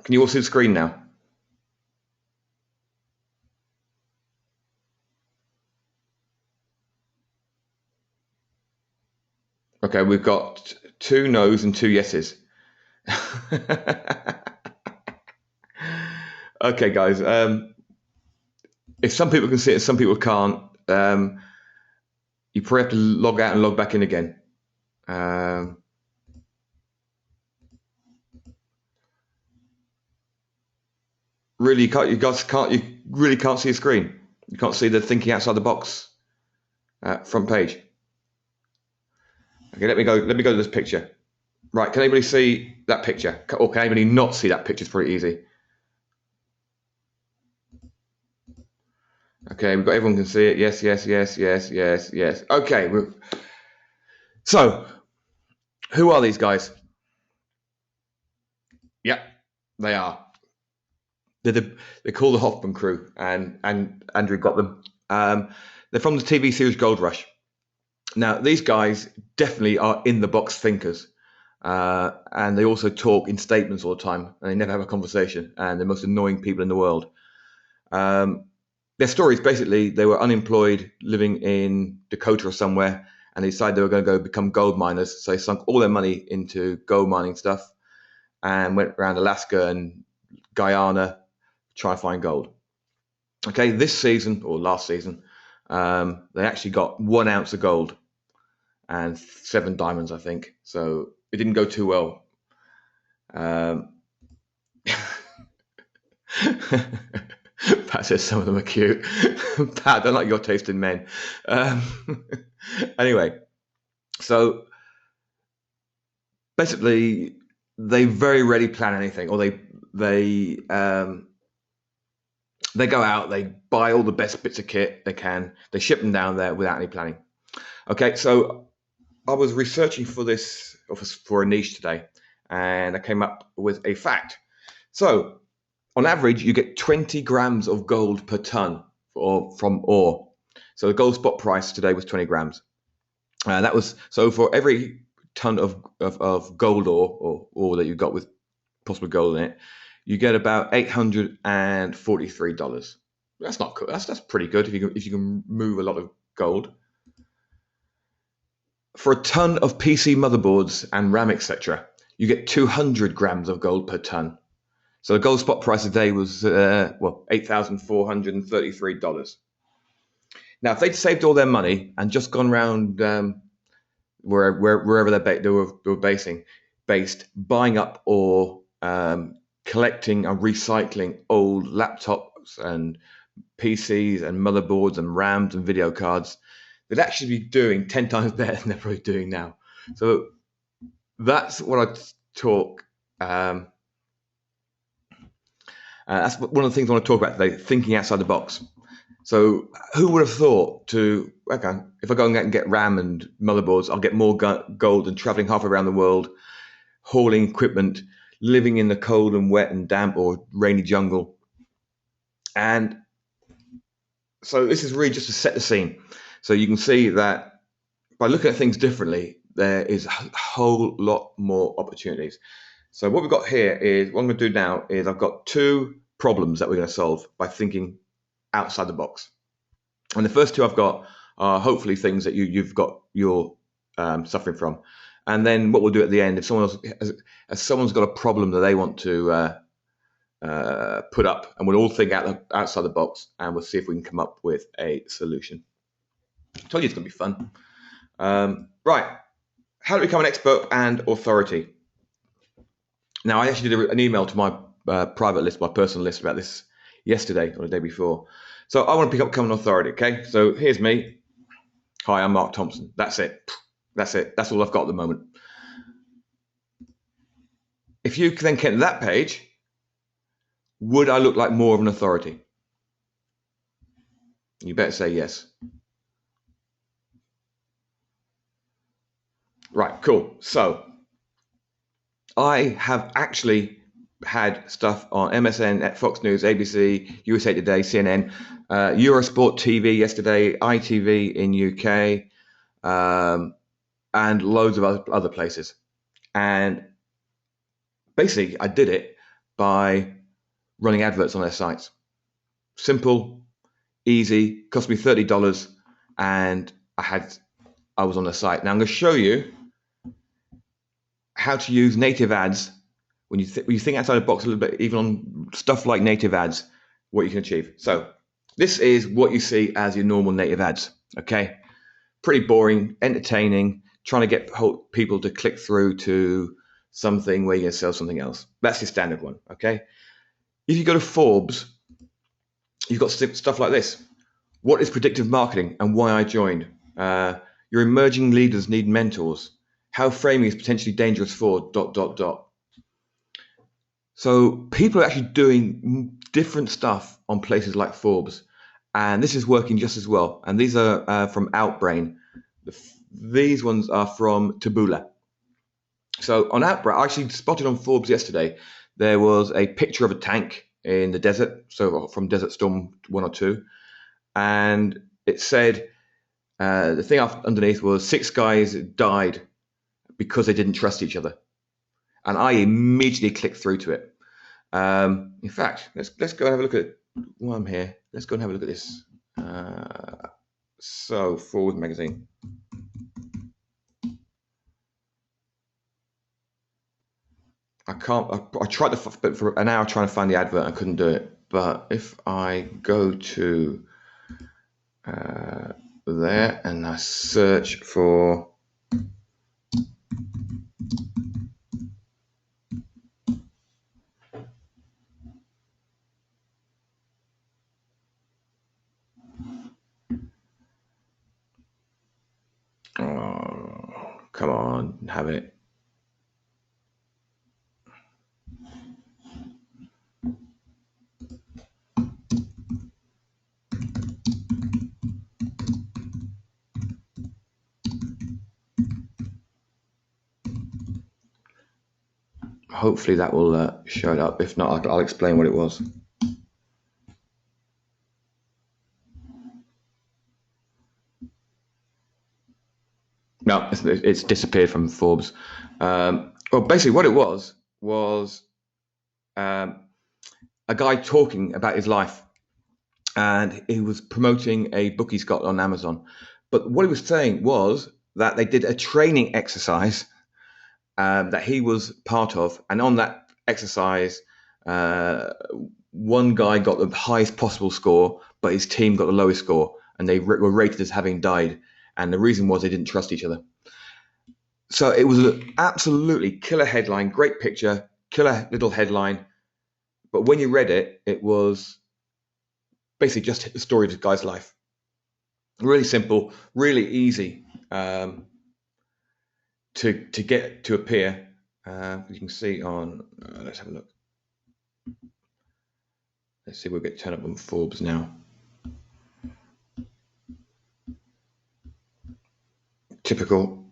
Can you all see the screen now? Okay, we've got 2 no's and 2 yeses. Okay, guys. If some people can see it, some people can't. You probably have to log out and log back in again. Really, you guys can't. You really can't see a screen. You can't see the thinking outside the box front page. Okay, let me go. Let me go to this picture. Right, can anybody see that picture? Or can anybody not see that picture? It's pretty easy. Okay, we've got everyone can see it. Yes, yes, yes, yes, yes, yes. Okay, so who are these guys? Yep, they are. They're called the Hoffman Crew, and Andrew got them. They're from the TV series Gold Rush. Now, these guys definitely are in the box thinkers, and they also talk in statements all the time, and they never have a conversation. And they're the most annoying people in the world. Their story is basically they were unemployed, living in Dakota or somewhere, and they decided they were going to go become gold miners. So they sunk all their money into gold mining stuff, and went around Alaska and Guyana try to find gold. Okay, this season or last season, they actually got 1 ounce of gold and 7 diamonds, I think. So it didn't go too well. Pat says some of them are cute. Pat, I don't like your taste in men. Anyway, so basically, they very rarely plan anything, or they go out, they buy all the best bits of kit they can, they ship them down there without any planning. Okay, so I was researching for this for a niche today, and I came up with a fact. So, on average, you get 20 grams of gold per ton from ore. So the gold spot price today was 20 grams. That was so for every ton of gold ore that you got with possible gold in it, you get about $843. That's not cool. That's pretty good if you can move a lot of gold. For a ton of PC motherboards and RAM, etc., you get 200 grams of gold per ton. So the gold spot price today was $8,433. Now, if they'd saved all their money and just gone around wherever they were based, buying up or collecting and recycling old laptops and PCs and motherboards and RAMs and video cards, they'd actually be doing 10 times better than they're probably doing now. So that's what I talk. That's one of the things I want to talk about today, thinking outside the box. So who would have thought okay, if I go and get RAM and motherboards, I'll get more gold than traveling half around the world, hauling equipment, living in the cold and wet and damp or rainy jungle. And so this is really just to set the scene. So you can see that by looking at things differently, there is a whole lot more opportunities. So what we've got here is, what I'm going to do now is I've got 2 problems that we're going to solve by thinking outside the box. And the first 2 I've got are hopefully things that you're suffering from. And then what we'll do at the end, if someone's got a problem that they want to put up, and we'll all think outside the box, and we'll see if we can come up with a solution. I told you it's going to be fun. Right, how to become an expert and authority. Now, I actually did an email to my private list, my personal list about this yesterday or the day before. So I want to become an authority, okay? So here's me. Hi, I'm Mark Thompson. That's it. That's it. That's all I've got at the moment. If you then get to that page, would I look like more of an authority? You better say yes. Right, cool. So I have actually had stuff on MSN, at Fox News, ABC, USA Today, CNN, Eurosport TV yesterday, ITV in UK, and loads of other places. And basically, I did it by running adverts on their sites. Simple, easy, cost me $30, and I was on the site. Now I'm going to show you how to use native ads when you think outside the box a little bit, even on stuff like native ads, what you can achieve. So this is what you see as your normal native ads. Okay, pretty boring, entertaining, trying to get people to click through to something where you're going to sell something else. That's your standard one. Okay, if you go to Forbes, you've got stuff like this. What is predictive marketing and why I joined? Your emerging leaders need mentors. How framing is potentially dangerous for ... So people are actually doing different stuff on places like Forbes, and this is working just as well. And these are from Outbrain. These ones are from Taboola. So on Outbrain, I actually spotted on Forbes yesterday, there was a picture of a tank in the desert, so from Desert Storm 1 or 2, and it said, the thing underneath was 6 guys died because they didn't trust each other. And I immediately clicked through to it. In fact, let's go and have a look at it while I'm here. Let's go and have a look at this. So Forbes magazine. I tried for an hour trying to find the advert. I couldn't do it. But if I go to there and I search for come on, have it. Hopefully that will show it up. If not, I'll explain what it was. No, it's disappeared from Forbes. Well, basically what it was a guy talking about his life, and he was promoting a book he's got on Amazon. But what he was saying was that they did a training exercise that he was part of, and on that exercise, one guy got the highest possible score, but his team got the lowest score, and they were rated as having died. And the reason was they didn't trust each other. So it was an absolutely killer headline, great picture, killer little headline. But when you read it, it was basically just the story of this guy's life. Really simple, really easy to get to appear. You can see on, let's have a look. Let's see if we'll get turned up on Forbes now. Typical.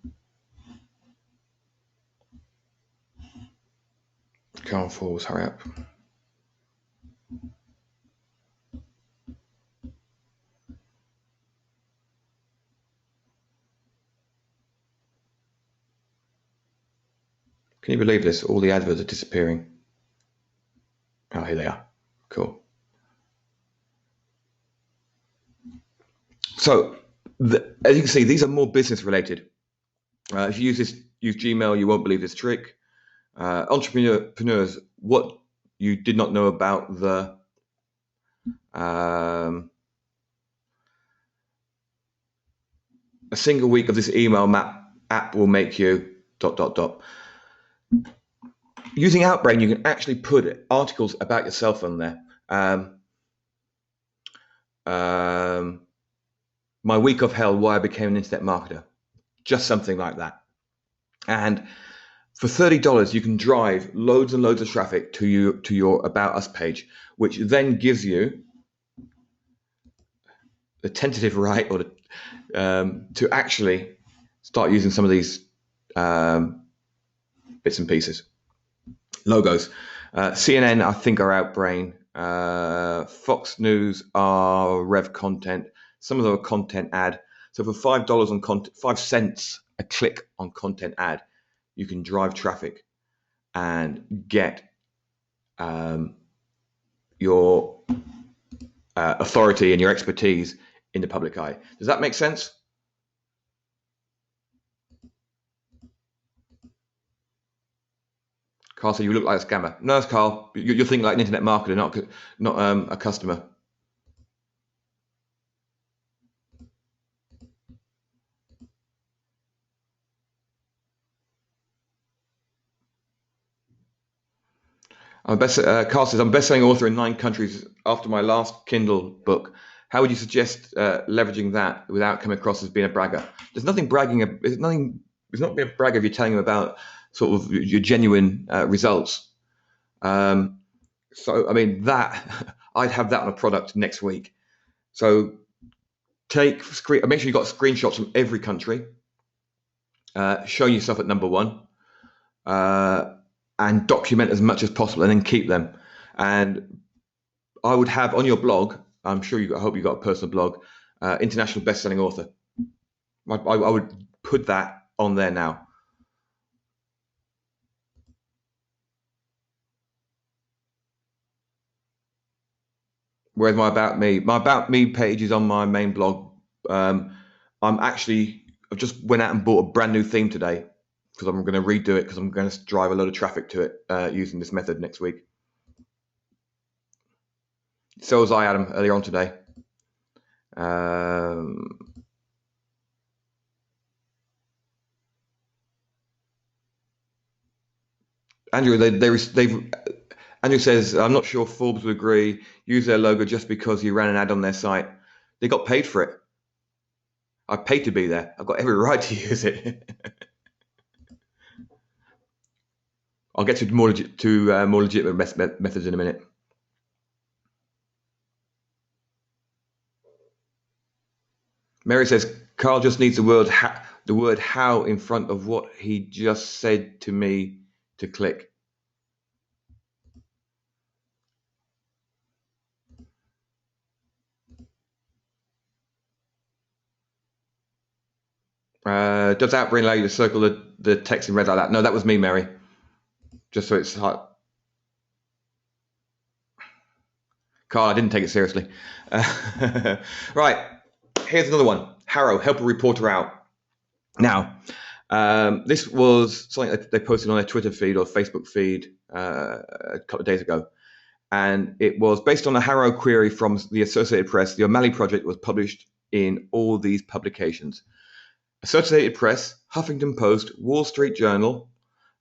Come on, Forbes, hurry up. Can you believe this? All the adverts are disappearing. Oh, here they are. Cool. So, as you can see, these are more business related. If you use Gmail, you won't believe this trick. Entrepreneurs, what you did not know about the a single week of this email map app will make you ... Using Outbrain, you can actually put articles about yourself on there. My week of hell, why I became an internet marketer. Just something like that. And for $30, you can drive loads and loads of traffic to your About Us page, which then gives you the tentative right or to actually start using some of these bits and pieces. Logos. CNN, I think, are Outbrain. Fox News are Rev Content. Some of them are content ad. So for $5 on 5 cents a click on content ad, you can drive traffic and get your authority and your expertise in the public eye. Does that make sense? Carl said you look like a scammer. No, it's Carl. You're thinking like an internet marketer, not a customer. Carl says, I'm a best-selling author in 9 countries after my last Kindle book. How would you suggest leveraging that without coming across as being a bragger? There's nothing bragging. It's not being a bragger if you're telling them about sort of your genuine results. So, I mean, that I'd have that on a product next week. So make sure you've got screenshots from every country, showing yourself at number 1. And document as much as possible, and then keep them. And I would have on your blog, I hope you got a personal blog, international best-selling author. I would put that on there now. Whereas my About Me page is on my main blog. I've just went out and bought a brand new theme today, because I'm going to redo it, because I'm going to drive a load of traffic to it using this method next week. So was I, Adam, earlier on today. Andrew, Andrew says, I'm not sure Forbes would agree. Use their logo just because you ran an ad on their site. They got paid for it. I paid to be there. I've got every right to use it. I'll get to more legitimate methods in a minute. Mary says, Carl just needs the word how in front of what he just said to me to click. Does Outbrain allow you to circle the text in red like that? No, that was me, Mary. Just so it's hot. Carl, I didn't take it seriously. Right, here's another one. Harrow, help a reporter out. Now, this was something that they posted on their Twitter feed or Facebook feed a couple of days ago. And it was based on a Harrow query from the Associated Press. The O'Malley Project was published in all these publications: Associated Press, Huffington Post, Wall Street Journal,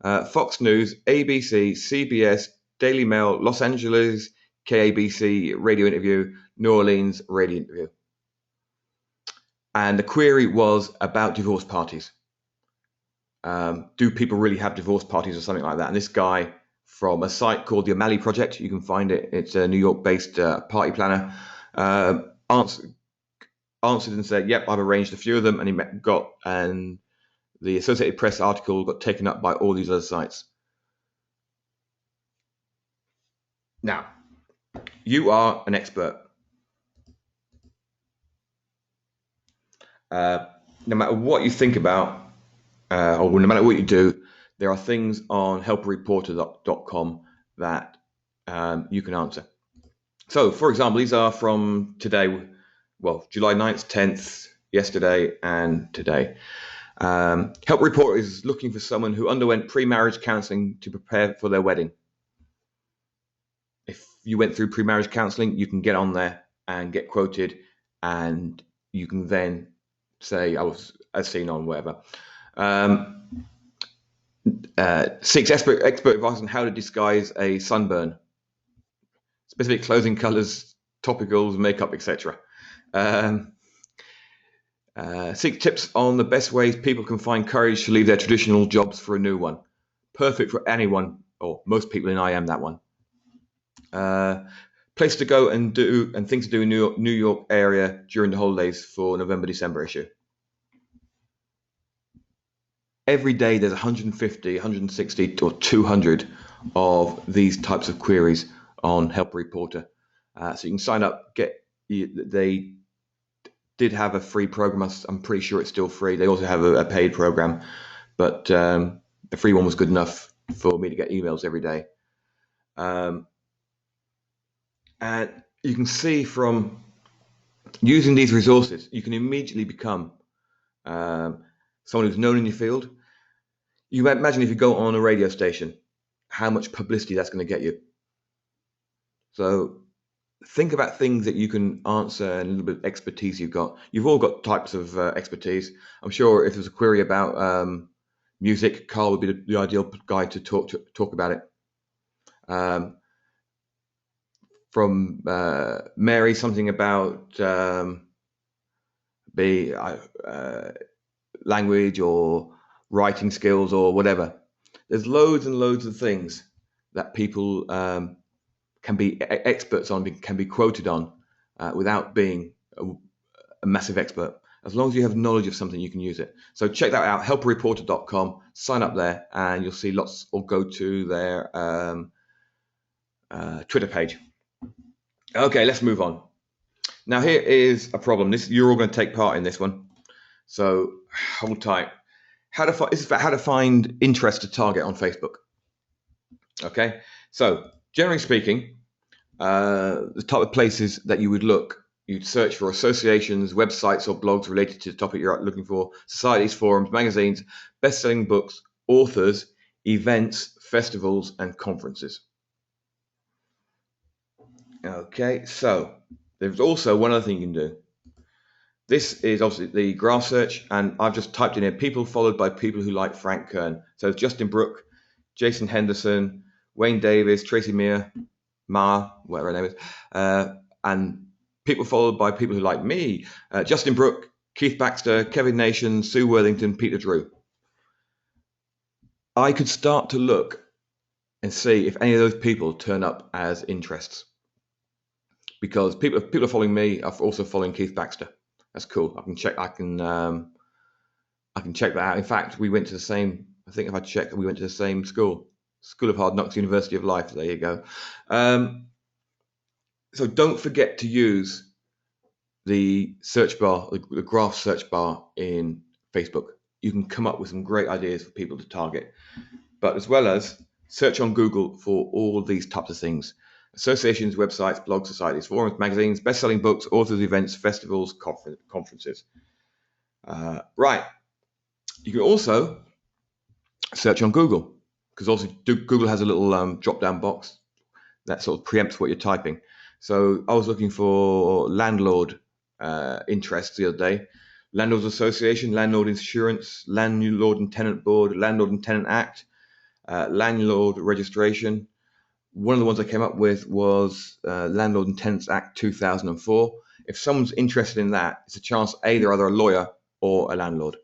Fox News, ABC, CBS, Daily Mail, Los Angeles, KABC, Radio Interview, New Orleans, Radio Interview. And the query was about divorce parties. Do people really have divorce parties or something like that? And this guy from a site called the O'Malley Project, you can find it, it's a New York-based party planner, answered and said, yep, I've arranged a few of them, and the Associated Press article got taken up by all these other sites. Now, you are an expert. No matter what you think about, or no matter what you do, there are things on helpareporter.com that you can answer. So, for example, these are from today, July 9th, 10th, yesterday, and today. Help Reporter is looking for someone who underwent pre-marriage counseling to prepare for their wedding. If you went through pre-marriage counseling, you can get on there and get quoted, and you can then say, I was as seen on whatever. Seeks expert advice on how to disguise a sunburn, specific clothing colors, topicals, makeup, etc. Seek tips on the best ways people can find courage to leave their traditional jobs for a new one. Perfect for anyone, or most people in IM, that one. Place to go and do, and things to do in New York area during the holidays for November, December issue. Every day there's 150, 160 or 200 of these types of queries on Help Reporter. So you can sign up. They did have a free program. I'm pretty sure it's still free. They also have a paid program, but the free one was good enough for me to get emails every day. And you can see from using these resources, you can immediately become someone who's known in your field. You imagine if you go on a radio station, how much publicity that's going to get you. So think about things that you can answer and a little bit of expertise you've got. You've all got types of expertise. I'm sure if there's a query about music, Carl would be the ideal guy to talk about it. From Mary, something about language or writing skills or whatever. There's loads and loads of things that people can be experts on, can be quoted on without being a massive expert. As long as you have knowledge of something, you can use it. So check that out, helperreporter.com, sign up there, and you'll see lots, or go to their Twitter page. Okay, let's move on. Now here is a problem. You're all going to take part in this one, so hold tight. This is about how to find interest to target on Facebook. Okay, so generally speaking, the type of places that you would look, you'd search for associations, websites, or blogs related to the topic you're looking for, societies, forums, magazines, best-selling books, authors, events, festivals, and conferences. Okay, so there's also one other thing you can do. This is obviously the graph search, and I've just typed in here people followed by people who like Frank Kern. So Justin Brooke, Jason Henderson, Wayne Davis, Tracy Ma, whatever her name is, and people followed by people who like me, Justin Brooke, Keith Baxter, Kevin Nation, Sue Worthington, Peter Drew. I could start to look and see if any of those people turn up as interests. Because people are following me, are also following Keith Baxter. That's cool. I can check that out. In fact, we went to the same. I think if I check, we went to the same school of Hard Knocks, University of Life. There you go. So don't forget to use the search bar, the graph search bar in Facebook. You can come up with some great ideas for people to target, but as well as search on Google for all these types of things. Associations, websites, blogs, societies, forums, magazines, best-selling books, authors, events, festivals, conferences. Right. You can also search on Google, because also Google has a little drop-down box that sort of preempts what you're typing. So I was looking for landlord interests the other day. Landlords Association, Landlord Insurance, Landlord and Tenant Board, Landlord and Tenant Act, Landlord Registration. One of the ones I came up with was Landlord and Tenants Act 2004. If someone's interested in that, it's a chance they're either a lawyer or a landlord.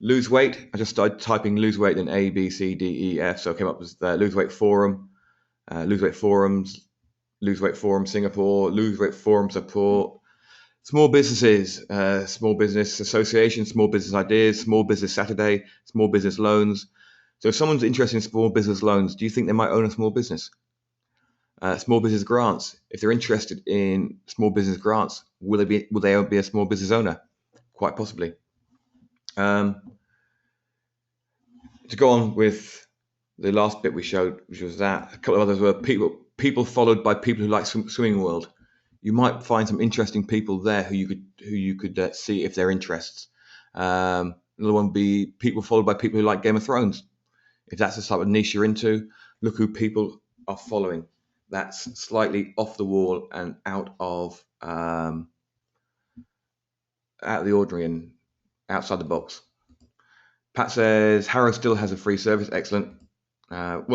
Lose weight. I just started typing lose weight in A, B, C, D, E, F. So I came up with Lose Weight Forum, Lose Weight Forums, Lose Weight Forum Singapore, Lose Weight Forum Support, small businesses, small business association, small business ideas, small business Saturday, small business loans. So if someone's interested in small business loans, do you think they might own a small business? Small business grants. If they're interested in small business grants, will they be a small business owner? Quite possibly. To go on with the last bit we showed, which was that, a couple of others were people followed by people who like swimming world. You might find some interesting people there who you could see if they're interests. Another one would be people followed by people who like Game of Thrones. If that's the type of niche you're into, look who people are following. That's slightly off the wall and out of the ordinary and outside the box. Pat says Harrow still has a free service. Excellent. Carl,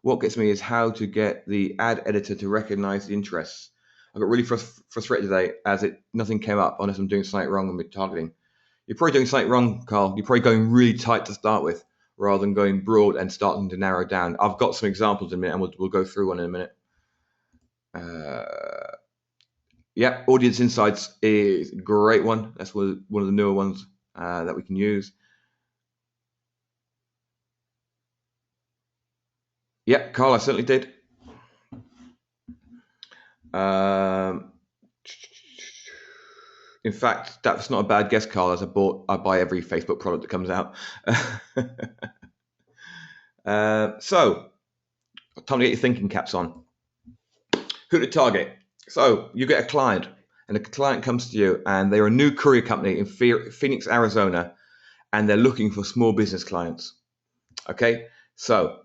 what gets me is how to get the ad editor to recognize the interests. I got really frustrated today as nothing came up unless I'm doing something wrong with targeting. You're probably doing something wrong, Carl. You're probably going really tight to start with rather than going broad and starting to narrow down. I've got some examples in a minute and we'll go through one in a minute. Audience Insights is a great one. That's one of the newer ones that we can use. Yeah, Carl, I certainly did. In fact, that's not a bad guess, Carl, as I buy every Facebook product that comes out. So, time to get your thinking caps on. Who to target? So, you get a client, and a client comes to you, and they're a new courier company in Phoenix, Arizona, and they're looking for small business clients. Okay, so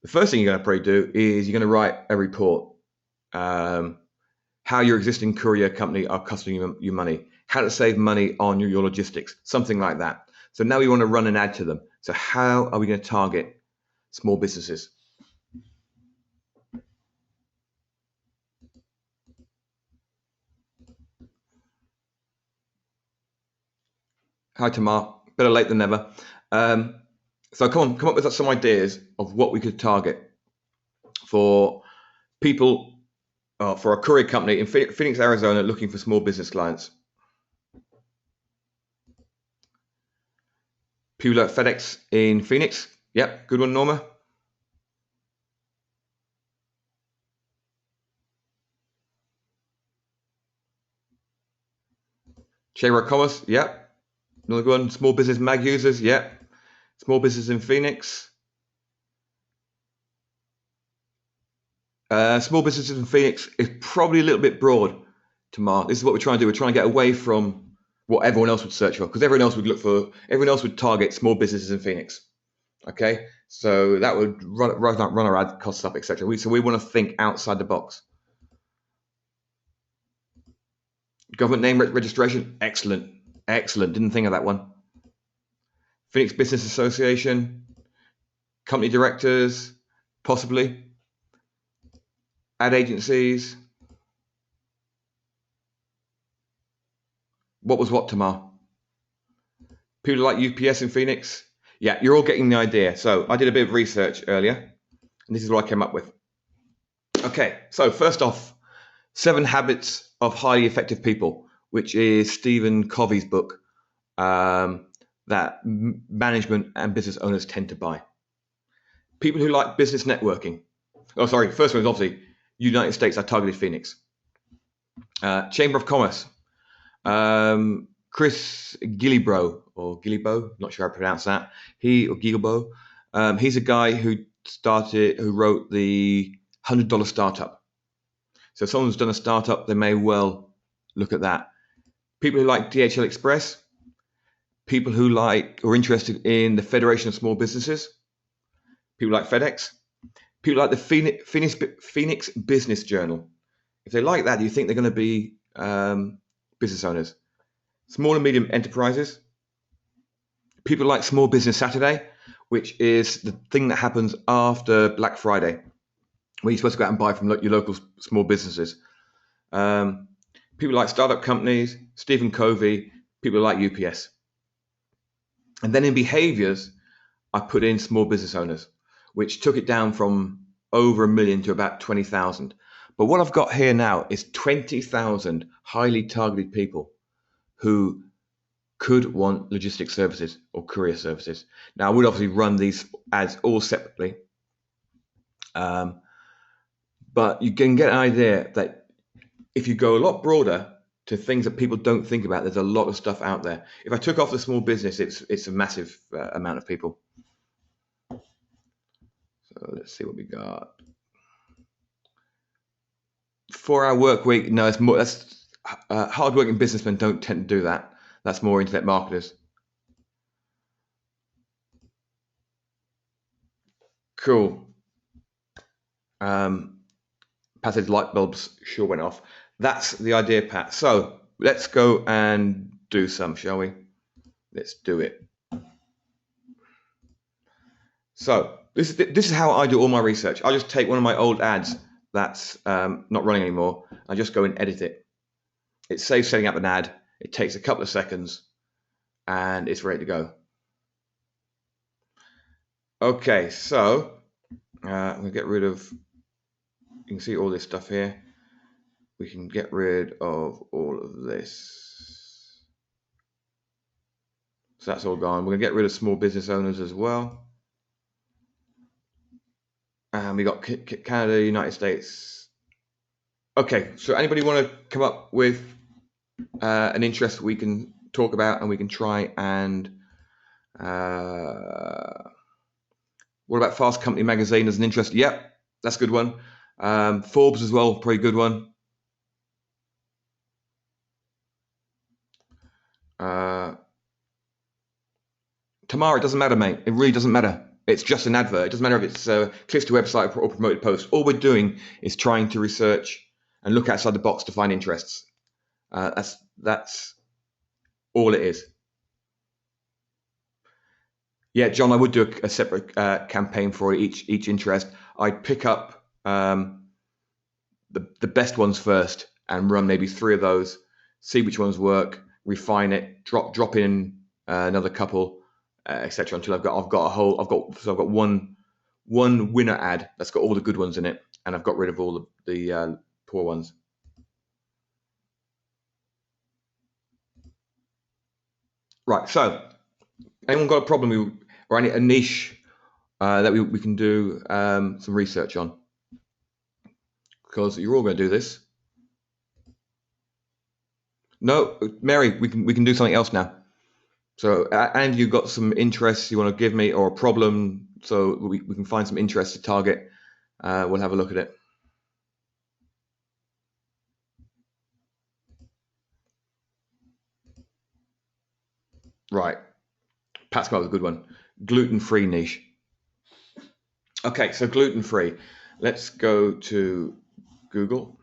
the first thing you're going to probably do is you're going to write a report. How your existing courier company are costing you money, how to save money on your logistics, something like that. So now we want to run an ad to them. So how are we going to target small businesses? Hi, Tamar. Better late than never. So come up with some ideas of what we could target for people, for a courier company in Phoenix, Arizona, looking for small business clients. People at FedEx in Phoenix. Yep, good one, Norma. Chamber of Commerce. Yep. Another good one. Small business mag users. Yep. Small business in Phoenix. Small businesses in Phoenix is probably a little bit broad, Tamar. This is what we're trying to do. We're trying to get away from what everyone else would search for, because everyone else would target small businesses in Phoenix. Okay, so that would run our ad costs up, etc. So we want to think outside the box. Government name registration, excellent. Didn't think of that one. Phoenix Business Association, company directors, possibly. Ad agencies. What was what, Tamar? People like UPS in Phoenix. Yeah, you're all getting the idea. So I did a bit of research earlier, and this is what I came up with. Okay, so first off, 7 Habits of Highly Effective People, which is Stephen Covey's book that management and business owners tend to buy. People who like business networking. Oh, sorry, first one is obviously United States. I targeted Phoenix. Chamber of Commerce. Chris Gillibo, not sure how to pronounce that. He's a guy who wrote the $100 startup. So if someone's done a startup, they may well look at that. People who like DHL Express, people who are interested in the Federation of Small Businesses, people like FedEx, people like the Phoenix Business Journal. If they like that, do you think they're going to be business owners? Small and medium enterprises. People like Small Business Saturday, which is the thing that happens after Black Friday, where you're supposed to go out and buy from your local small businesses. People like startup companies, Stephen Covey, people like UPS. And then in behaviors, I put in small business owners, which took it down from over 1 million to about 20,000. But what I've got here now is 20,000 highly targeted people who could want logistics services or courier services. Now, I would obviously run these ads all separately, but you can get an idea that if you go a lot broader to things that people don't think about, there's a lot of stuff out there. If I took off the small business, it's a massive amount of people. So let's see what we got. 4-hour work week. No, it's more. That's hardworking businessmen don't tend to do that. That's more internet marketers. Cool. Pat says light bulbs sure went off. That's the idea, Pat. So let's go and do some, shall we? Let's do it. So this is how I do all my research. I just take one of my old ads that's not running anymore. I just go and edit it. It saves setting up an ad. It takes a couple of seconds, and it's ready to go. Okay, so I'm gonna get rid of. You can see all this stuff here. We can get rid of all of this. So that's all gone. We're gonna get rid of small business owners as well. And we got Canada, United States. Okay, so anybody want to come up with an interest we can talk about, and we can try and What about Fast Company magazine as an interest? Yep, that's a good one. Forbes as well, pretty good one. Tamara, it doesn't matter, mate. It really doesn't matter. It's just an advert. It doesn't matter if it's clicks to website or promoted post. All we're doing is trying to research and look outside the box to find interests. That's all it is. Yeah, John, I would do a separate campaign for each interest. I'd pick up the best ones first and run maybe 3 of those, see which ones work, refine it, drop in another couple, etc. Until I've got one winner ad that's got all the good ones in it, and I've got rid of all the poor ones. Right. So, anyone got a problem or a niche that we can do some research on? Because you're all going to do this. No, Mary, we can do something else now. So, and you've got some interests you want to give me or a problem, so we can find some interests to target. We'll have a look at it. Right. Pat's come up with a good one. Gluten-free niche. Okay, so gluten-free. Let's go to Google.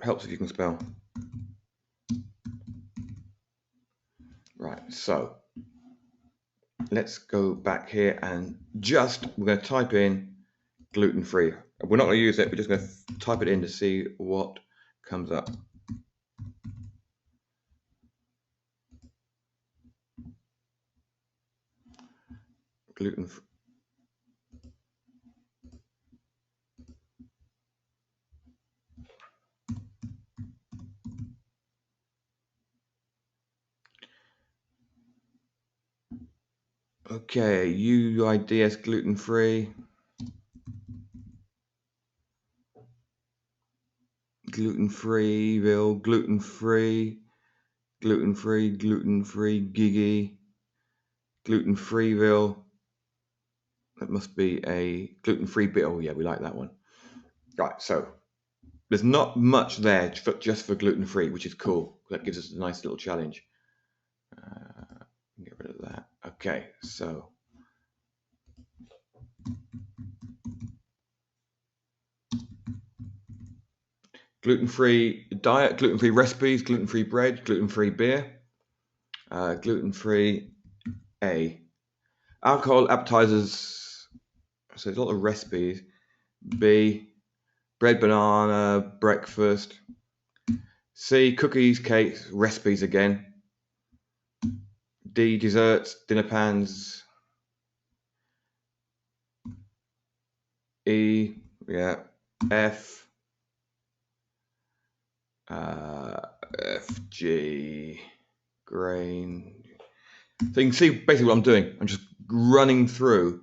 Helps if you can spell. Right, so let's go back here and we're going to type in gluten-free. We're not going to use it, we're just going to type it in to see what comes up. Gluten-free. Okay, UIDS gluten-free. Gluten-free, gluten-free, gluten-free, gluten-free, Gigi, gluten-freeville. That must be a gluten-free bit. Oh yeah, we like that one. Right, so there's not much there just for gluten-free, which is cool. That gives us a nice little challenge. Get rid of that. Okay, so gluten-free diet, gluten-free recipes, gluten-free bread, gluten-free beer, gluten-free A. Alcohol, appetizers, so there's a lot of recipes. B, bread, banana, breakfast. C, cookies, cakes, recipes again. D, desserts, dinner pans. E, yeah. F, F, G, grain. So you can see basically what I'm doing. I'm just running through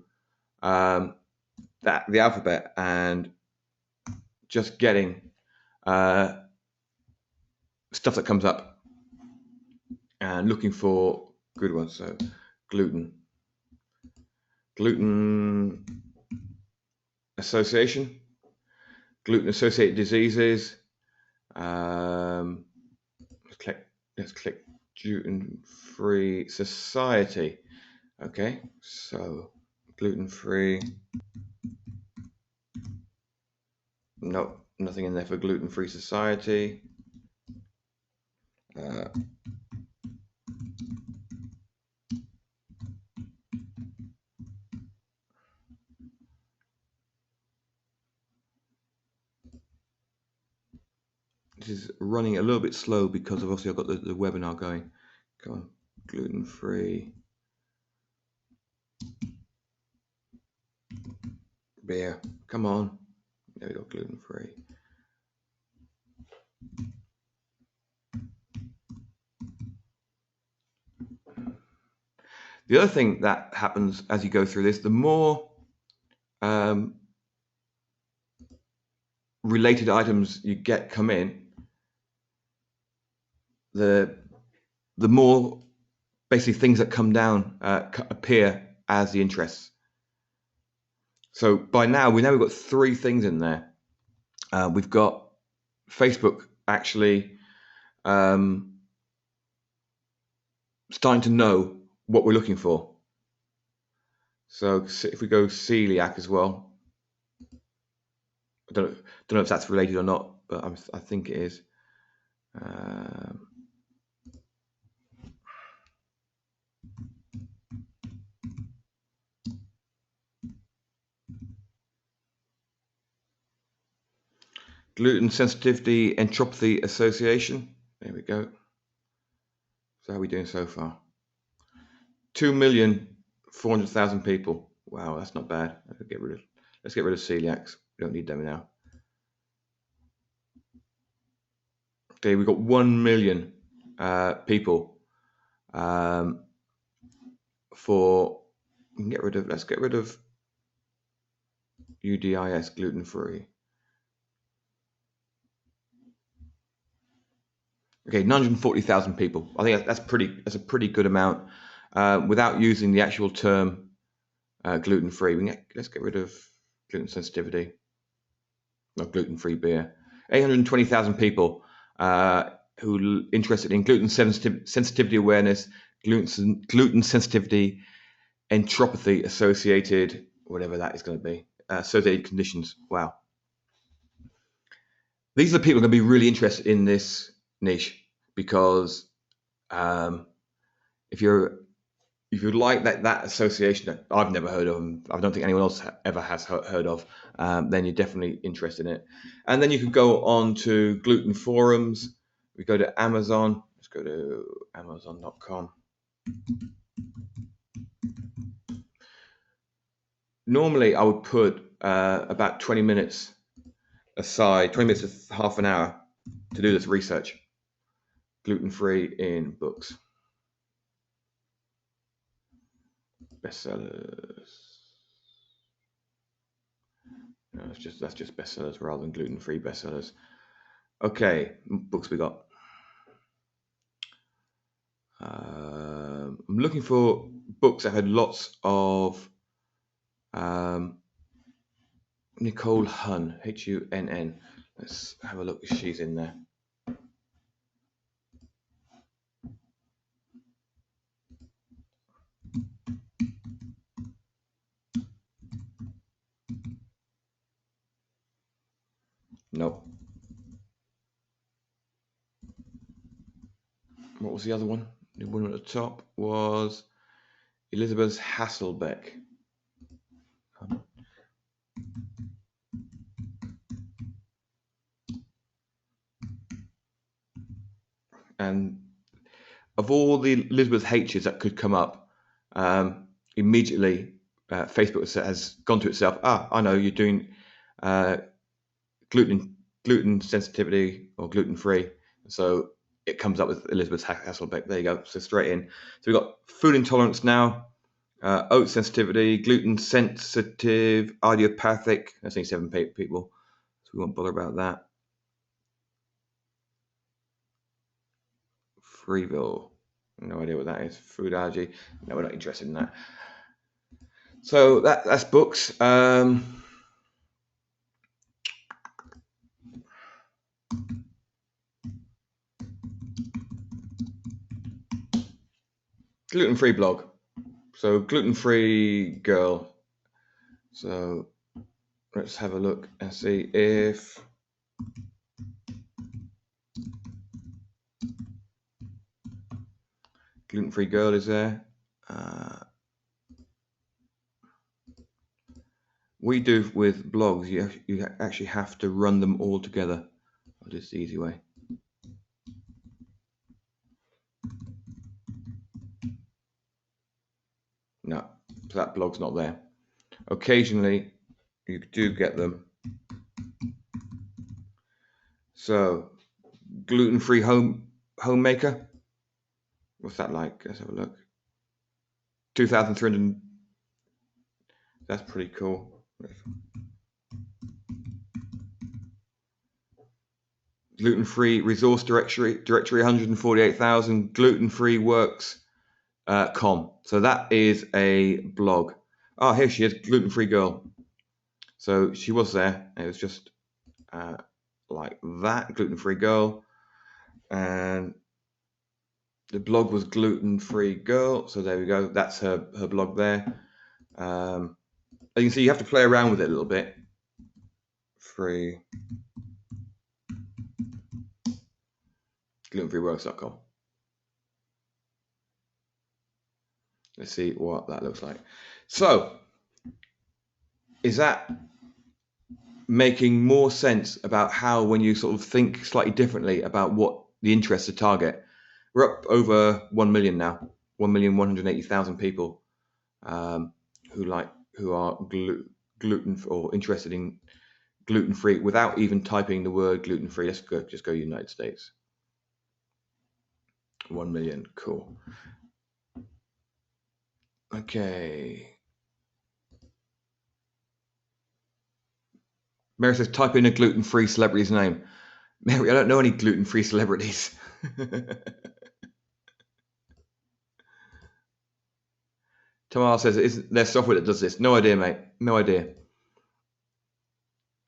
the alphabet and just getting stuff that comes up and looking for good ones. So gluten association, gluten associated diseases. Let's click gluten-free society. Okay, so gluten-free. Nope, nothing in there for gluten-free society. This is running a little bit slow because obviously I've got the webinar going. Come on, gluten-free beer. Come on. There we go, gluten-free. The other thing that happens as you go through this, the more related items you get come in, the more basically things that come down appear as the interests. So by now we've got 3 things in there. We've got Facebook actually starting to know what we're looking for. So if we go celiac as well, I don't know if that's related or not, but I think it is. Gluten sensitivity entropy association. There we go. So how are we doing so far? 2,400,000 people. Wow, that's not bad. Let's get rid of celiacs. We don't need them now. Okay, we've got 1 million people for. Let's get rid of UDIS, gluten free. Okay, 940,000 people. I think that's a pretty good amount without using the actual term gluten free. Let's get rid of gluten sensitivity. No, gluten free beer. 820,000 people who are interested in gluten sensitivity awareness, gluten sensitivity entropy associated, whatever that is going to be, associated conditions. Wow. These are the people who are going to be really interested in this niche because if you like that association that I've never heard of, and I don't think anyone else ever has heard of, then you're definitely interested in it. And then you could go on to gluten forums. We go to Amazon. Let's go to Amazon.com. Normally, I would put about 20 minutes aside, 20 minutes to half an hour to do this research. Gluten-free in books. Bestsellers. No, that's just bestsellers rather than gluten-free bestsellers. Okay, books we got. I'm looking for books that had lots of Nicole Hunn, Hunn. Let's have a look if she's in there. Nope. What was the other one? The one at the top was Elizabeth Hasselbeck. And of all the Elizabeth H's that could come up, immediately Facebook has gone to itself. I know you're doing gluten sensitivity or gluten free, so it comes up with Elizabeth Hasselbeck. There you go. So straight in. So we've got food intolerance now, oat sensitivity, gluten sensitive, idiopathic. That's only 7 people, so we won't bother about that. Freeville. No idea what that is. Food allergy. No, we're not interested in that. So that's books. Gluten-free blog. So gluten-free girl. So let's have a look and see if gluten-free girl is there. We do with blogs, you actually have to run them all together. I'll do this the easy way. No, so that blog's not there. Occasionally, you do get them. So, gluten-free homemaker. What's that like? Let's have a look. 2,300. That's pretty cool. gluten-free resource directory 148,000, gluten-free works com. So that is a blog. Oh, here she is, gluten-free girl. So she was there. It was just like that, gluten-free girl, and the blog was gluten-free girl. So there we go. That's her blog there. As you can see, you have to play around with it a little bit. Free glutenfreeworks.com. Let's see what that looks like. So, is that making more sense about how, when you sort of think slightly differently about what the interests to target? We're up over 1 million now, 1,180,000 people who are gluten or interested in gluten-free without even typing the word gluten-free. Let's just go United States. 1 million, cool. Okay. Mary says, type in a gluten-free celebrity's name. Mary, I don't know any gluten-free celebrities. Tamar says, isn't there software that does this? No idea, mate. No idea.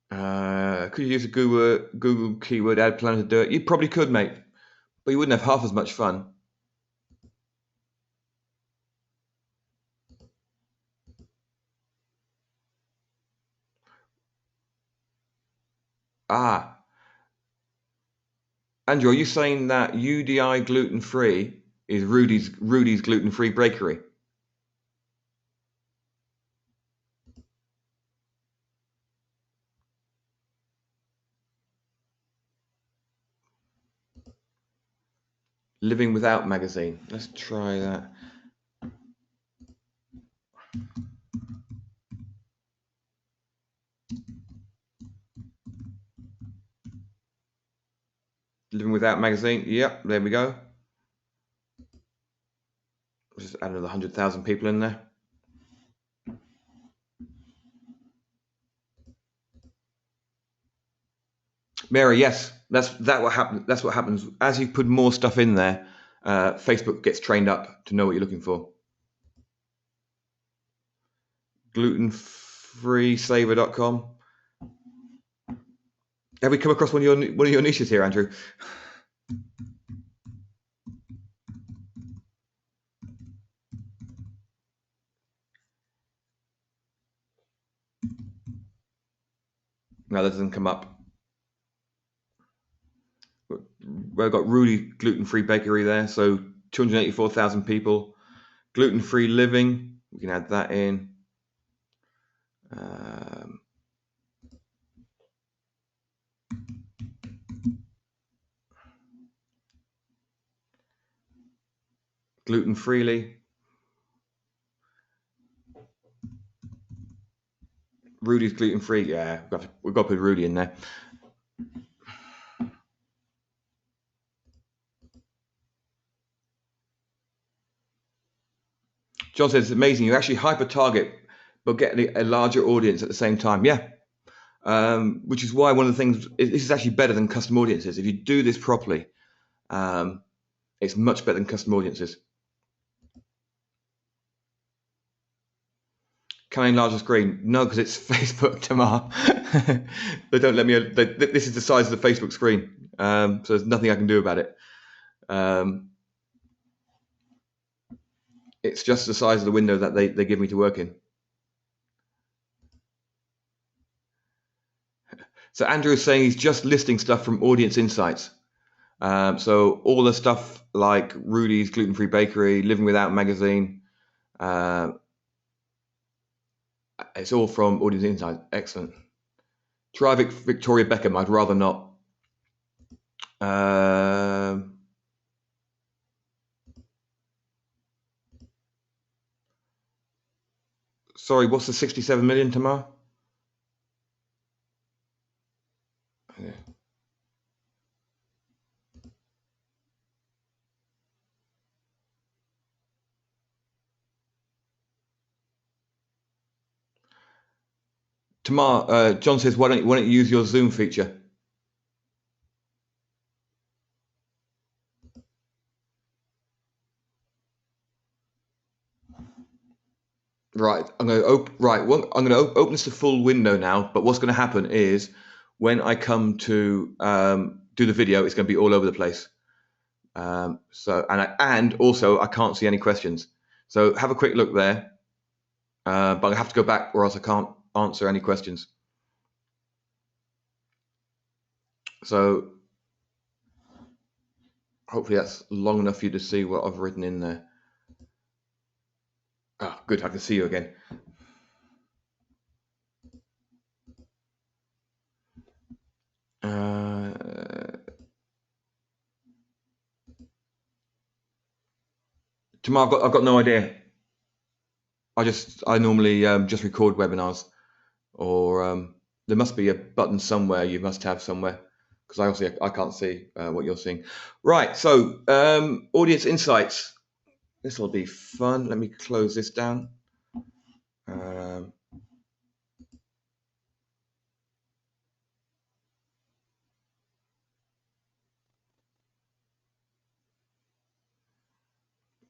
Could you use a Google keyword ad planner to do it? You probably could, mate, but you wouldn't have half as much fun. Andrew, are you saying that UDI gluten-free is Rudy's gluten-free bakery? Living Without magazine. Let's try that. Living Without magazine. Yep, there we go. Just add another 100,000 people in there. Mary, yes, that's what happens. That's what happens as you put more stuff in there. Facebook gets trained up to know what you're looking for. Glutenfreesaver.com. Have we come across one of your niches here, Andrew? No, that doesn't come up. We've got Rudy gluten-free bakery there, so 284,000 people. Gluten-free living, we can add that in. Gluten-freely. Rudy's gluten-free, yeah, we've got to put Rudy in there. John says, it's amazing, you actually hyper-target, but get a larger audience at the same time. Yeah, which is why one of the things, this is actually better than custom audiences. If you do this properly, it's much better than custom audiences. Can I enlarge the screen? No, because it's Facebook, Tamar. They don't let me. This is the size of the Facebook screen, so there's nothing I can do about it. It's just the size of the window that they give me to work in. So Andrew is saying he's just listing stuff from Audience Insights. So all the stuff like Rudy's Gluten-Free Bakery, Living Without magazine, it's all from Audience Insights. Excellent. Try Victoria Beckham. I'd rather not. Sorry, what's the 67 million, Tamar? Yeah. Tamar, John says, why don't you use your Zoom feature? Right, I'm going to I'm going to open this to full window now. But what's going to happen is when I come to do the video, it's going to be all over the place. And also I can't see any questions. So have a quick look there. But I have to go back, or else I can't answer any questions. So hopefully that's long enough for you to see what I've written in there. Ah, good, I can see you again. Tomorrow I've got no idea. I normally just record webinars, or there must be a button somewhere. You must have somewhere, because I can't see what you're seeing. Right, so audience insights. This will be fun. Let me close this down.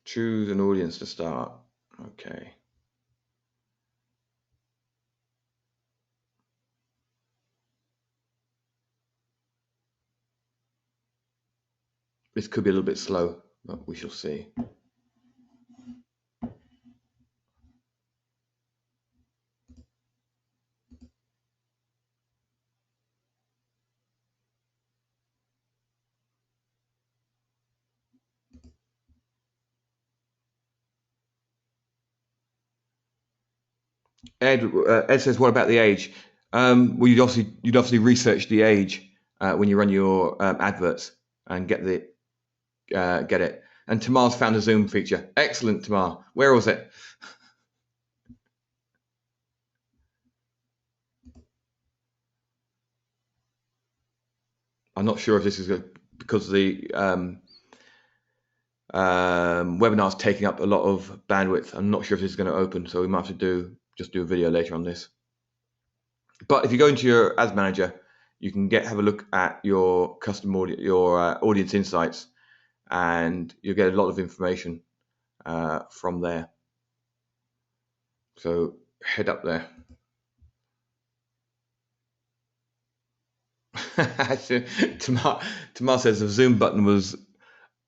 Choose an audience to start. Okay. This could be a little bit slow, but we shall see. Ed says, "What about the age?" Well, you'd obviously research the age when you run your adverts and get it. And Tamar's found a Zoom feature. Excellent, Tamar. Where was it? I'm not sure if this is because the webinar's taking up a lot of bandwidth. I'm not sure if this is going to open, so we might have to just do a video later on this. But if you go into your ads manager, you can have a look at your audience insights, and you'll get a lot of information from there. So head up there. Tamar says the Zoom button was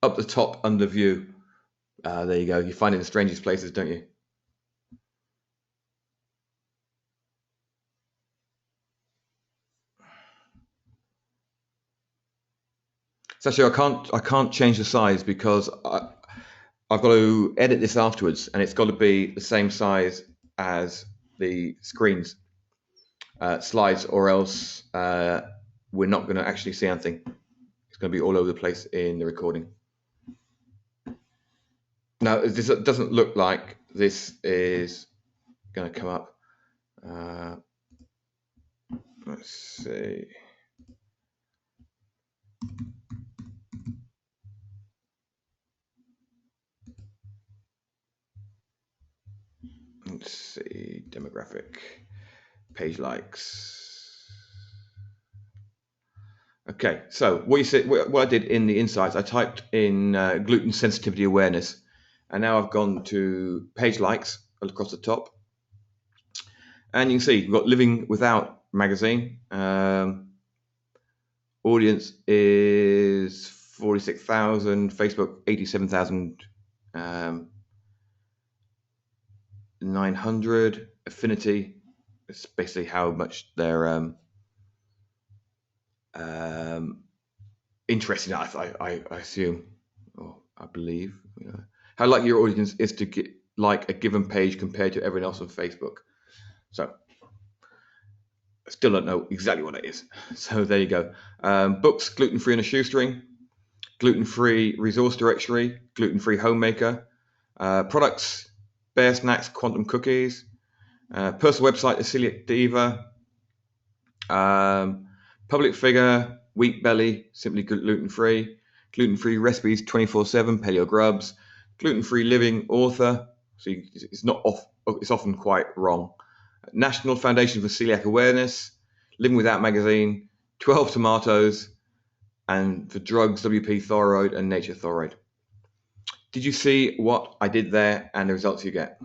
up the top under view. There you go. You find it in the strangest places, don't you? So actually, I can't change the size because I've got to edit this afterwards, and it's got to be the same size as the screens slides, or else we're not going to actually see anything. It's going to be all over the place in the recording. Now, this doesn't look like this is going to come up. Let's see. Let's see, demographic, page likes. Okay, so what I did in the insights, I typed in gluten sensitivity awareness, and now I've gone to page likes across the top, and you can see we've got Living Without magazine. Audience is 46,000, Facebook 87,900. Affinity, it's basically how much they're interested in, I assume, or I believe. How likely your audience is to get like a given page compared to everyone else on Facebook. So I still don't know exactly what it is. So there you go. Books, gluten-free on a shoestring, gluten-free resource directory, gluten-free homemaker, products, Bear Snacks, quantum cookies, personal website, the Celiac Diva, public figure, wheat belly, simply gluten-free, gluten-free recipes 24/7, paleo grubs, gluten-free living author. So it's not off. It's often quite wrong. National Foundation for Celiac Awareness, Living Without magazine, 12 tomatoes, and for drugs, WP Thyroid and Nature Thyroid. Did you see what I did there and the results you get?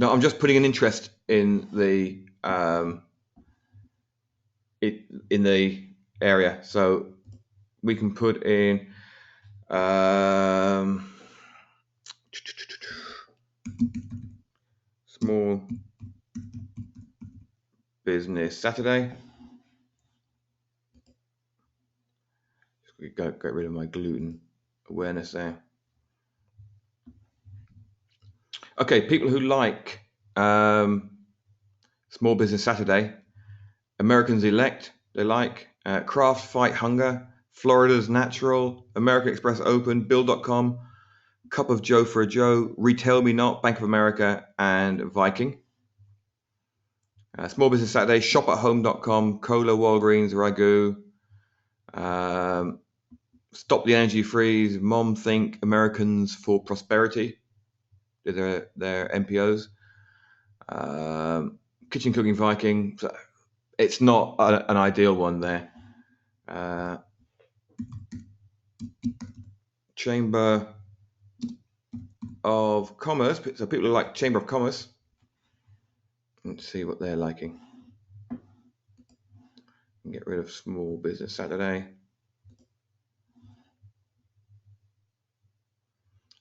No, I'm just putting an interest in the in the area, so we can put in small business Saturday. Just get rid of my gluten awareness there. Okay, people who like Small Business Saturday, Americans Elect, they like Craft Fight Hunger, Florida's Natural, American Express Open, Bill.com, Cup of Joe for a Joe, Retail Me Not, Bank of America, and Viking. Small Business Saturday, shopathome.com, Cola, Walgreens, Ragu, Stop the Energy Freeze, Mom Think, Americans for Prosperity, their MPOs, Kitchen Cooking Viking. It's not an ideal one there. Chamber of Commerce, so people who like Chamber of Commerce, let's see what they're liking. Get rid of Small Business Saturday.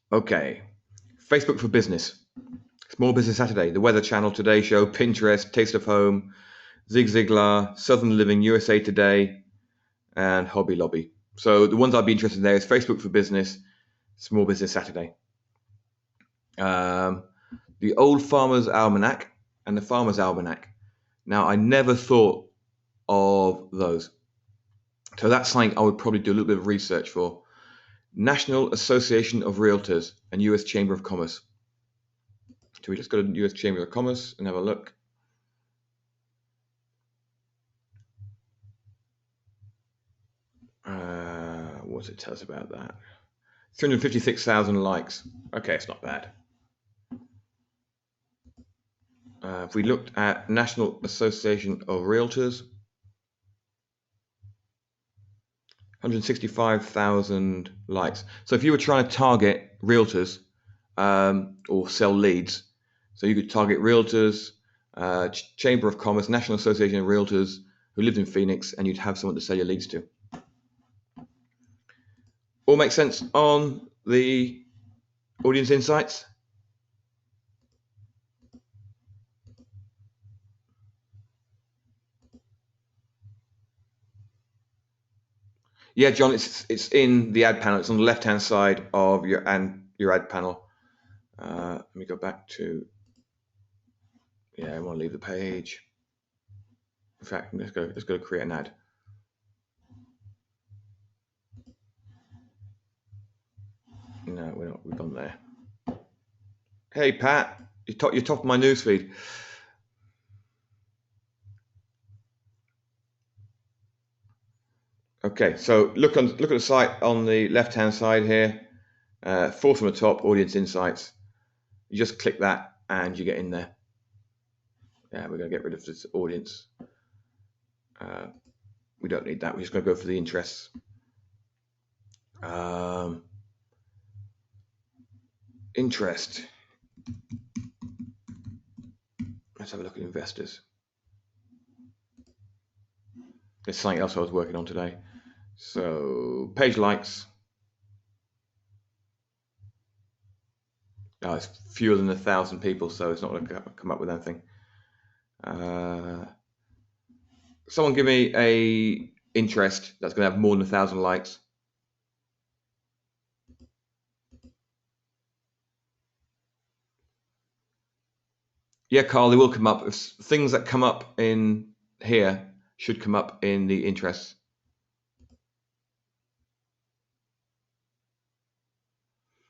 Okay, Facebook for Business, Small Business Saturday, The Weather Channel, Today Show, Pinterest, Taste of Home, Zig Ziglar, Southern Living, USA Today, and Hobby Lobby. So the ones I'd be interested in there is Facebook for Business, Small Business Saturday. The Old Farmer's Almanac and the Farmer's Almanac. Now, I never thought of those. So that's something I would probably do a little bit of research for. National Association of Realtors and US Chamber of Commerce. So we just go to US Chamber of Commerce and have a look. What does it tell us about that? 356,000 likes. Okay, it's not bad. If we looked at National Association of Realtors, 165,000 likes. So if you were trying to target realtors or sell leads, so you could target realtors, Chamber of Commerce, National Association of Realtors who lived in Phoenix, and you'd have someone to sell your leads to. All make sense on the audience insights? Yeah, John, it's in the ad panel. It's on the left-hand side of your ad panel. Let me go back to. Yeah, I want to leave the page. In fact, let's go to create an ad. No, we're not. We've gone there. Hey, Pat, you're top of my newsfeed. Okay, so look at the site on the left-hand side here. Fourth from the top, audience insights. You just click that and you get in there. Yeah, we're going to get rid of this audience. We don't need that. We're just going to go for the interests. Interest. Let's have a look at investors. There's something else I was working on today. So page likes. Oh, it's fewer than 1,000 people, so it's not going to come up with anything. Someone give me a interest that's going to have more than 1,000 likes. Yeah, Carl, they will come up. If things that come up in here should come up in the interests.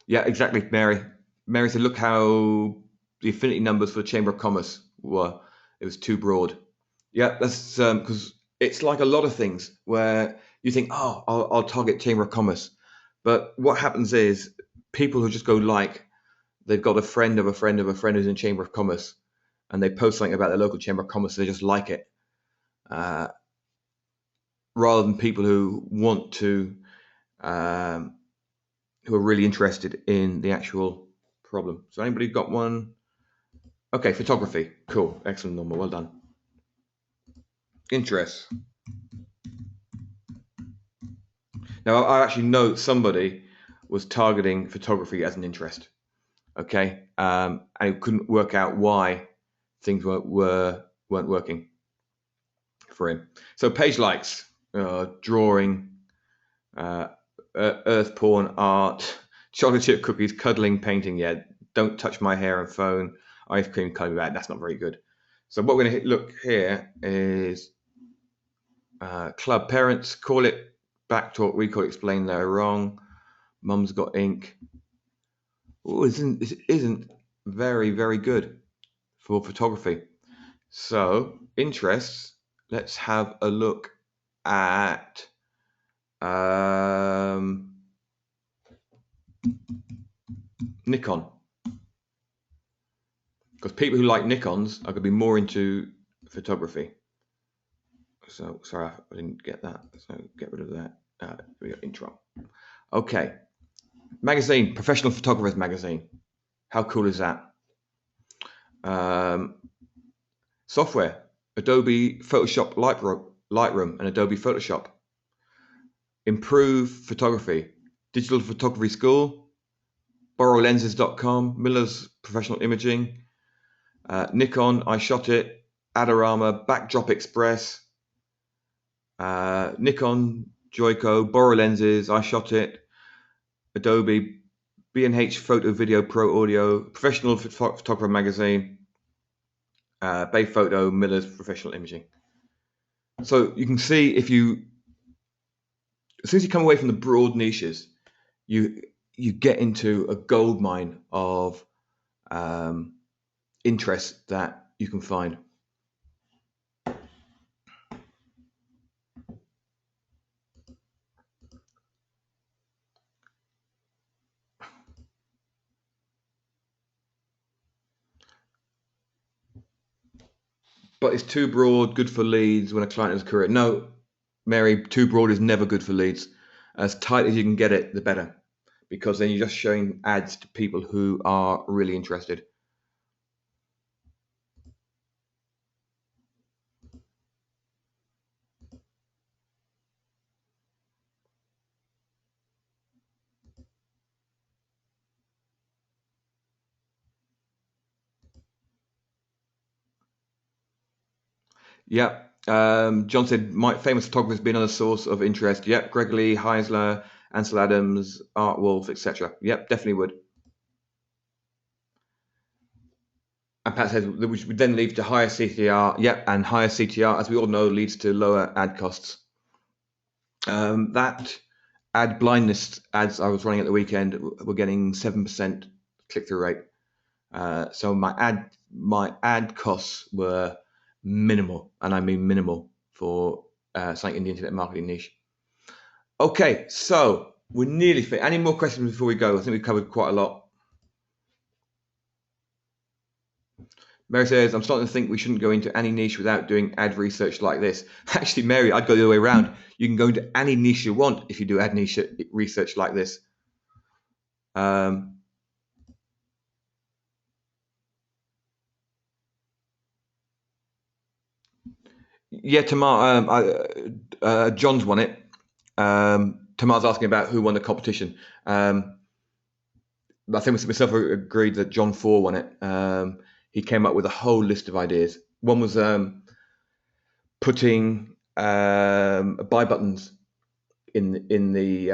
Yeah, exactly, Mary. Mary said, look how the affinity numbers for the Chamber of Commerce were. It was too broad. Yeah, that's because it's like a lot of things where you think, oh, I'll target Chamber of Commerce. But what happens is people who just go they've got a friend of a friend of a friend who's in Chamber of Commerce, and they post something about their local Chamber of Commerce, so they just like it. Rather than people who want to, who are really interested in the actual problem. So anybody got one? Okay, photography. Cool. Excellent, Norma. Well done. Interests. Now, I actually know somebody was targeting photography as an interest. Okay, and it couldn't work out why things weren't working for him. So page likes, drawing, earth porn, art, chocolate chip cookies, cuddling, painting. Yeah, don't touch my hair and phone. Ice cream, coming back. That's not very good. So what we're going to look here is club parents. Call it back talk. We call it explain they're wrong. Mum's got ink. Oh, isn't very, very good for photography. So interests. Let's have a look at Nikon, because people who like Nikons are going to be more into photography. So sorry, I didn't get that. So get rid of that. We got intro. Okay, magazine, Professional Photographers Magazine. How cool is that? Software, Adobe Photoshop Lightroom and Adobe Photoshop. Improve photography, Digital Photography School, BorrowLenses.com, Miller's Professional Imaging, Nikon, I Shot It, Adorama, Backdrop Express, Nikon, Joico, Borrow Lenses, I Shot It, Adobe, B&H Photo Video Pro Audio, Professional Photographer Magazine, Bay Photo, Miller's Professional Imaging. So you can see as soon as you come away from the broad niches, you get into a gold mine of interests that you can find. But it's too broad, good for leads when a client has a career. No, Mary, too broad is never good for leads. As tight as you can get it, the better, because then you're just showing ads to people who are really interested. Yeah. John said, my famous photographers being another source of interest. Yep. Greg Lee, Heisler, Ansel Adams, Art Wolf, etc. Yep, definitely would. And Pat says, which would then lead to higher CTR. Yep, and higher CTR, as we all know, leads to lower ad costs. That ad blindness ads I was running at the weekend were getting 7% click-through rate. So my ad costs were minimal, and I mean minimal for something in the internet marketing niche. Okay, so we're nearly fit. Any more questions before we go? I think we've covered quite a lot. Mary says, I'm starting to think we shouldn't go into any niche without doing ad research like this. Actually, Mary, I'd go the other way around. You can go into any niche you want if you do ad niche research like this. Yeah, Tamar, John's won it. Tamar's asking about who won the competition. I think myself agreed that John 4 won it. He came up with a whole list of ideas. One was putting buy buttons in the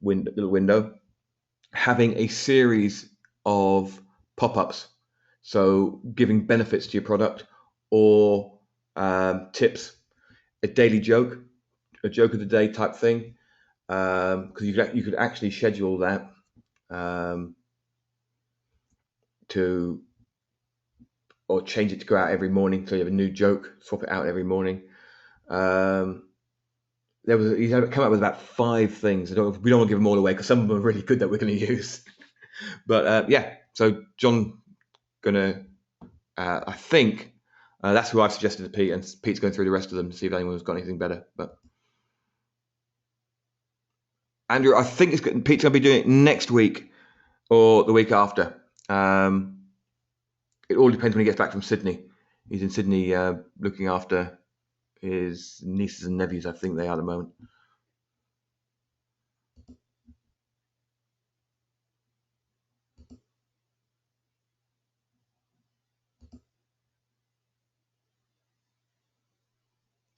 little window, having a series of pop-ups, so giving benefits to your product or tips, a daily joke, a joke of the day type thing, because you could actually schedule that or change it to go out every morning, so you have a new joke, swap it out every morning. He come up with about 5 things. We don't want to give them all away because some of them are really good that we're going to use. But yeah, so John I think that's who I've suggested to Pete, and Pete's going through the rest of them to see if anyone's got anything better. But Andrew, I think Pete's going to be doing it next week or the week after. It all depends when he gets back from Sydney. He's in Sydney looking after his nieces and nephews, I think they are at the moment.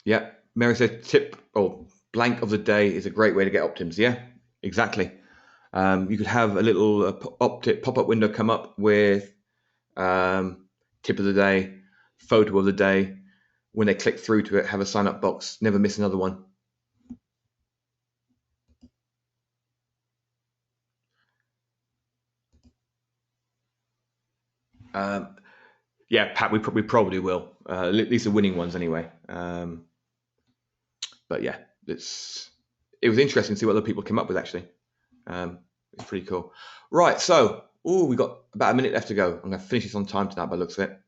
Yeah, Mary said tip or blank of the day is a great way to get optims. Yeah, exactly. You could have a little pop-up window come up with tip of the day, photo of the day. When they click through to it, have a sign-up box. Never miss another one. Yeah, Pat, we probably will. At least the winning ones, anyway. But yeah, it was interesting to see what other people came up with. Actually, it's pretty cool. Right, so we got about a minute left to go. I'm going to finish this on time tonight by the looks of it.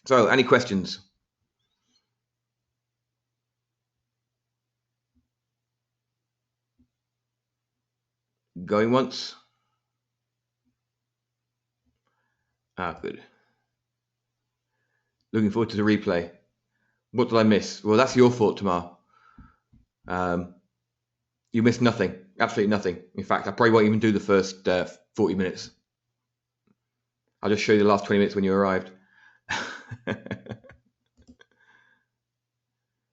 So, any questions? Going once? Good. Looking forward to the replay. What did I miss? Well, that's your fault, Tamar. You missed nothing. Absolutely nothing. In fact, I probably won't even do the first 40 minutes. I'll just show you the last 20 minutes when you arrived.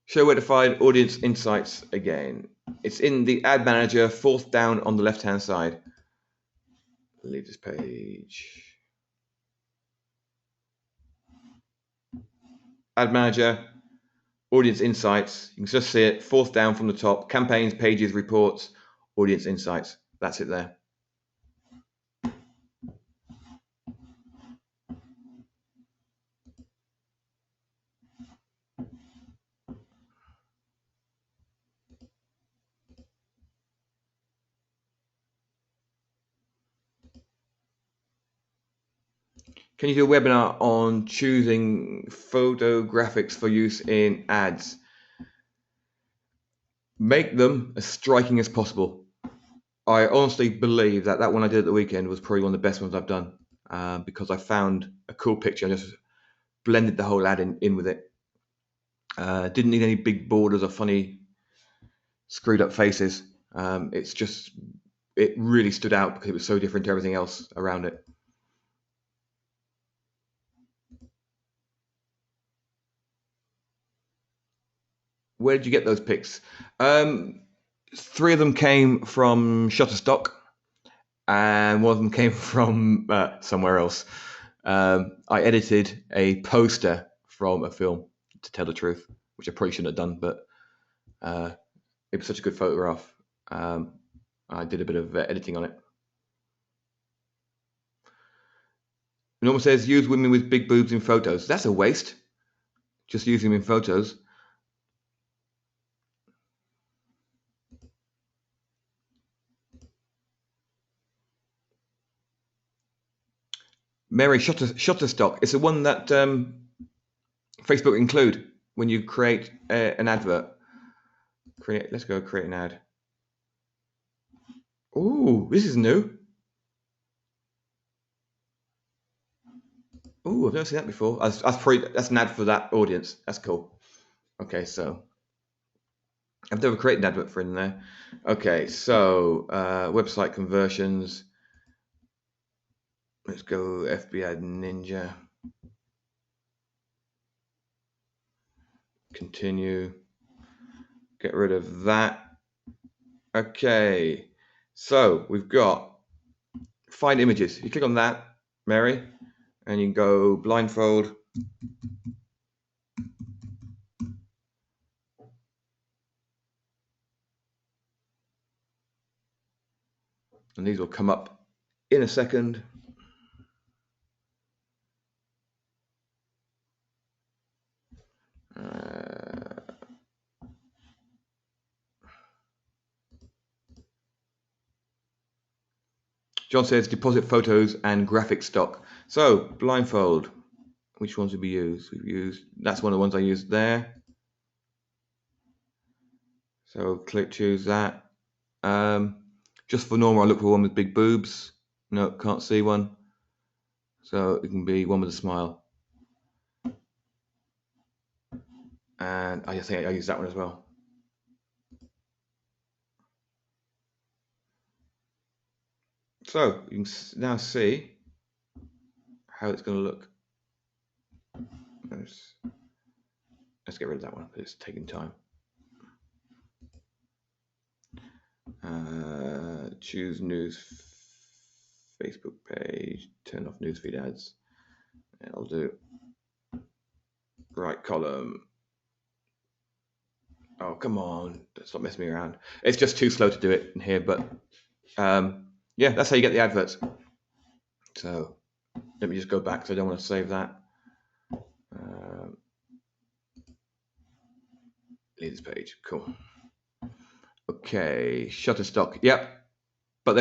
Show where to find audience insights again. It's in the ad manager, fourth down on the left-hand side. Leave this page. Ad manager, audience insights. You can just see it, fourth down from the top. Campaigns, pages, reports, audience insights. That's it there. Can you do a webinar on choosing photographics for use in ads? Make them as striking as possible. I honestly believe that one I did at the weekend was probably one of the best ones I've done because I found a cool picture and just blended the whole ad in with it. Didn't need any big borders or funny screwed up faces. It really stood out because it was so different to everything else around it. Where did you get those pics? 3 of them came from Shutterstock, and one of them came from somewhere else. I edited a poster from a film, to tell the truth, which I probably shouldn't have done, but it was such a good photograph. I did a bit of editing on it. Norma says, use women with big boobs in photos. That's a waste. Just use them in photos. Mary, Shutterstock. It's the one that Facebook include when you create an advert. Let's go create an ad. Oh, this is new. Oh, I've never seen that before. That's an ad for that audience. That's cool. Okay, so I've never created an advert for in there. Okay, so website conversions. Let's go FB Ad Ninja. Continue. Get rid of that. Okay, so we've got find images. You click on that, Mary, and you can go blindfold. And these will come up in a second. John says deposit photos and graphic stock. So blindfold, which ones did we use? That's one of the ones I used there. So choose that. Just for normal, I look for one with big boobs. No, can't see one. So it can be one with a smile. And I think I use that one as well. So you can now see how it's going to look. Let's get rid of that one. It's taking time. Choose news Facebook page. Turn off newsfeed ads. And I'll do right column. Oh, come on. Stop messing me around. It's just too slow to do it in here, but yeah, that's how you get the adverts. So let me just go back because I don't want to save that. Leaders page. Cool. Okay. Shutterstock. Yep. But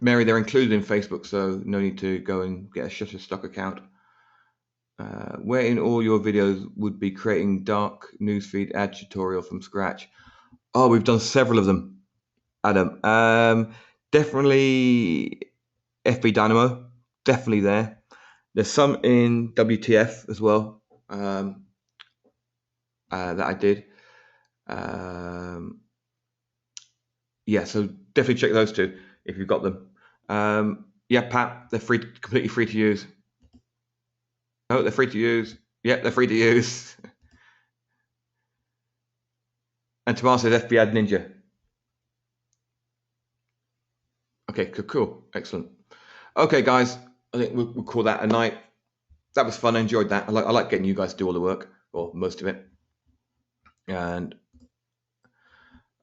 they're included in Facebook, so no need to go and get a Shutterstock account. Where in all your videos would be creating dark newsfeed ad tutorial from scratch? Oh, we've done several of them, Adam. Definitely FB Dynamo, definitely there. There's some in WTF as well that I did. Yeah, so definitely check those two if you've got them. Yeah, Pat, they're completely free to use. Oh, they're free to use. Yeah, they're free to use. And Tomas says FB Ad Ninja. Okay, cool. Excellent. Okay, guys, I think we'll call that a night. That was fun. I enjoyed that. I like getting you guys to do all the work, or most of it. And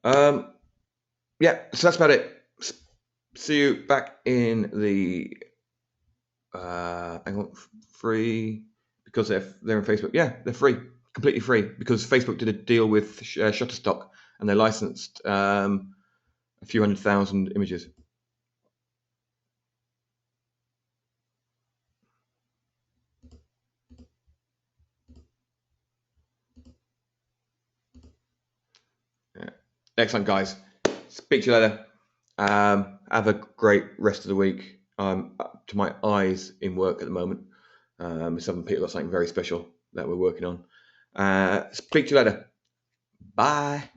yeah, so that's about it. See you back in the free, because they're in Facebook. Yeah, they're free, completely free, because Facebook did a deal with Shutterstock and they licensed a few 100,000 images. Yeah. Excellent, guys. Speak to you later. Have a great rest of the week. I'm up to my eyes in work at the moment. Some people got something very special that we're working on. Speak to you later. Bye.